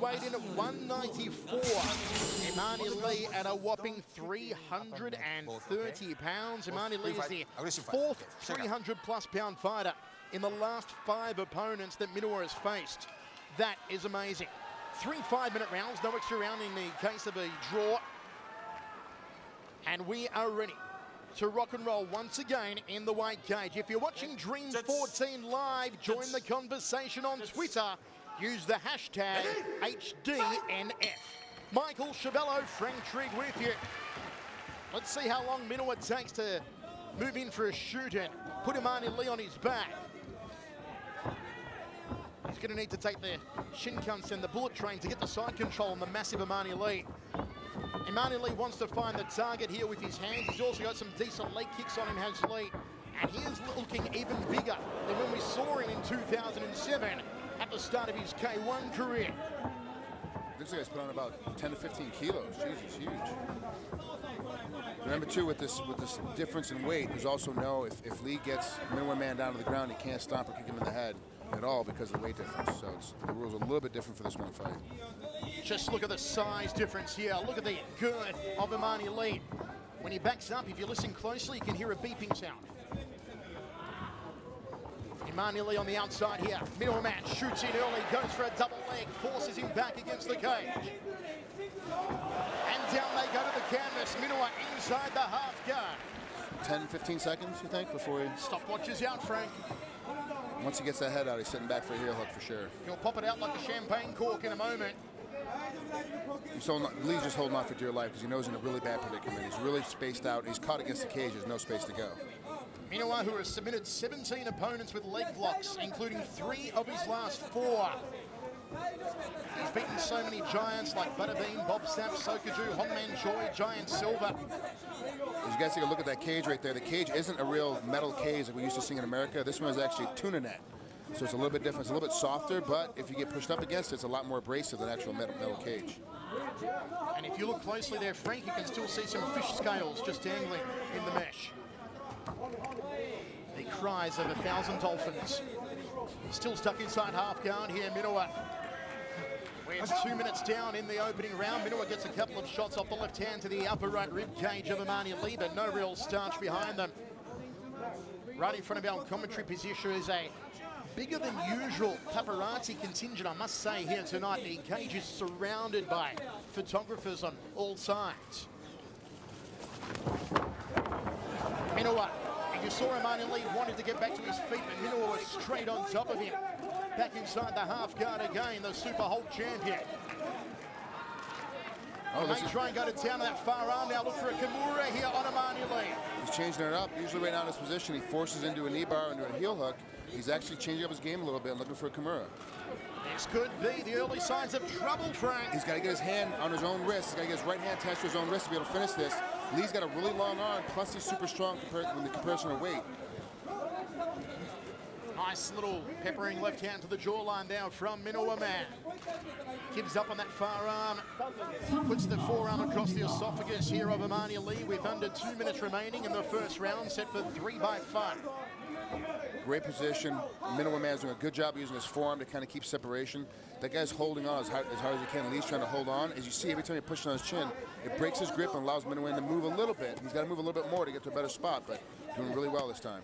weighed in at 194. Imani Lee at a whopping 330 pounds. Imani Lee is the fourth 300-plus pound fighter in the last 5 opponents that Minowa has faced. That is amazing. 3 5-minute rounds, no extra round in the case of a draw. And we are ready to rock and roll once again in the weight cage. If you're watching Dream 14 live, join the conversation on Twitter. Use the hashtag HDNF. Michael Chavello, Frank Trigg with you. Let's see how long Minowa takes to move in for a shoot and put Imani Lee on his back. He's going to need to take the Shinkansen and the bullet train to get the side control on the massive Imani Lee. Imani Lee wants to find the target here with his hands. He's also got some decent leg kicks on him, has Lee. And he is looking even bigger than when we saw him in 2007 at the start of his K1 career. Looks like he's put on about 10 to 15 kilos. Jesus, huge. Remember too, with this difference in weight, there's also if Lee gets Minowaman down to the ground, he can't stop or kick him in the head at all because of the weight difference. So the rules are a little bit different for this one fight. Just look at the size difference here. Look at the girth of Imani Lee. When he backs up, if you listen closely, you can hear a beeping sound. Imani Lee on the outside here. Minowaman shoots in early, goes for a double leg, forces him back against the cage. And down they go to the canvas. Minowa inside the half guard. 10, 15 seconds, you think, before he... Stopwatch is out, Frank. Once he gets that head out, he's sitting back for a heel hook for sure. He'll pop it out like a champagne cork in a moment. Lee's just holding on for dear life because he knows he's in a really bad predicament. He's really spaced out. He's caught against the cage. There's no space to go. Minowa, who has submitted 17 opponents with leg blocks, including 3 of his last 4. He's beaten so many giants like Butterbean, Bob Sapp, Sokaju, Hongman Choi, Giant Silver. As you guys take a look at that cage right there, the cage isn't a real metal cage like we used to see in America. This one is actually a tuna net. So it's a little bit different. It's a little bit softer, but if you get pushed up against it, it's a lot more abrasive than actual metal cage. And if you look closely there, Frank, you can still see some fish scales just dangling in the mesh. The cries of 1,000 dolphins. Still stuck inside half guard here, Minowa. We're 2 minutes down in the opening round. Minowa gets a couple of shots off the left hand to the upper right rib cage of Imani Lee, but no real starch behind them. Right in front of our commentary position is a bigger than usual paparazzi contingent, I must say, here tonight. The cage is surrounded by photographers on all sides. Minowa, and you saw Imani Lee wanted to get back to his feet, but Minowa was straight on top of him. Back inside the half guard again, the Super Hulk champion. Oh, they try and go to town on that far arm now. Look for a Kimura here on Imani Lee. He's changing it up. Usually right now in this position, he forces into a knee bar, into a heel hook. He's actually changing up his game a little bit and looking for a Kimura. This could be the early signs of trouble, Frank. He's got to get his hand on his own wrist. He's got to get his right hand attached to his own wrist to be able to finish this. Lee's got a really long arm, plus he's super strong in the comparison of weight. Nice little peppering left hand to the jawline there from Minowaman. Gives up on that far arm. Puts the forearm across the esophagus here of Imani Lee with under 2 minutes remaining in the first round, set for 3 by 5. Great position. Minowaman's doing a good job using his forearm to kind of keep separation. That guy's holding on as hard as he can. Lee's trying to hold on. As you see, every time he pushes on his chin, it breaks his grip and allows Minowaman to move a little bit. He's got to move a little bit more to get to a better spot, but doing really well this time.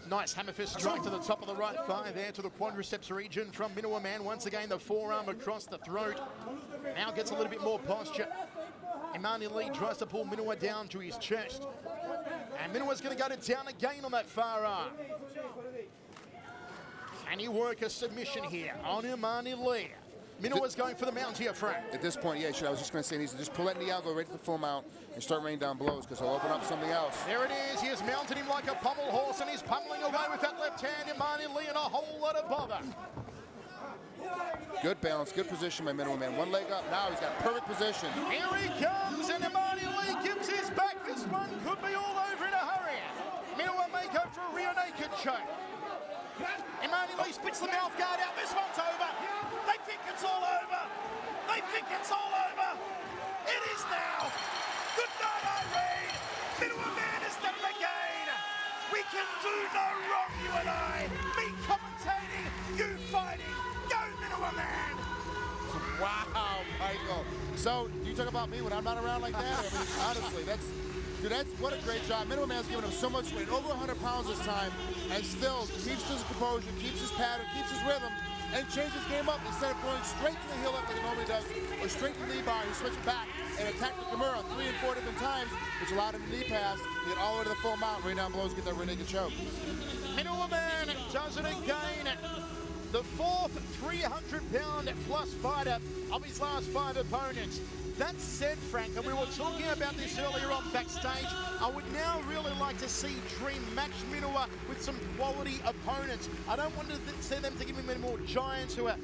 Nice hammer fist strike to the top of the right thigh there to the quadriceps region from Minowaman. Once again, the forearm across the throat. Now gets a little bit more posture. Imani Lee tries to pull Minowa down to his chest. And Minowa's going to go to town again on that far arm. Can he work a submission here on Imani Lee? Minowa's going for the mount here, Frank. At this point, yeah, I was just going to say, he needs to just pull that knee out, go right to the full mount, and start raining down blows, because he'll open up something else. There it is. He has mounted him like a pommel horse, and he's pummeling away with that left hand. Imani Lee in a whole lot of bother. Good balance, good position by Minowaman. One leg up, now he's got perfect position. Here he comes, and Imani Lee gives his back. This one could be all over in a hurry. Minowa may go for a rear naked choke. Imani Lee splits the mouth guard out. This one's over. They think it's all over. They think it's all over. It is now. Good night, Irene. Minowaman has done it again. We can do no wrong, you and I. Me commentating, you fighting. Go, Minowaman. Wow, Michael. So, do you talk about me when I'm not around like that? I mean, honestly, that's what a great job. Minowaman's giving him so much weight, over 100 pounds this time, and still keeps his composure, keeps his pattern, keeps his rhythm, and changes his game up. Instead of going straight to the heel up like he normally does, or straight to the knee bar, he switched back and attacked the Kimura 3 and 4 different times, which allowed him to knee pass to get all the way to the full mount, right down below to get that rear naked choke. Minowaman does it again. The fourth 300-pound plus fighter of his last 5 opponents. That said, Frank, and we were talking about this earlier on backstage, I would now really like to see Dream match Minowa with some quality opponents. I don't want to see them to give him any more giants who are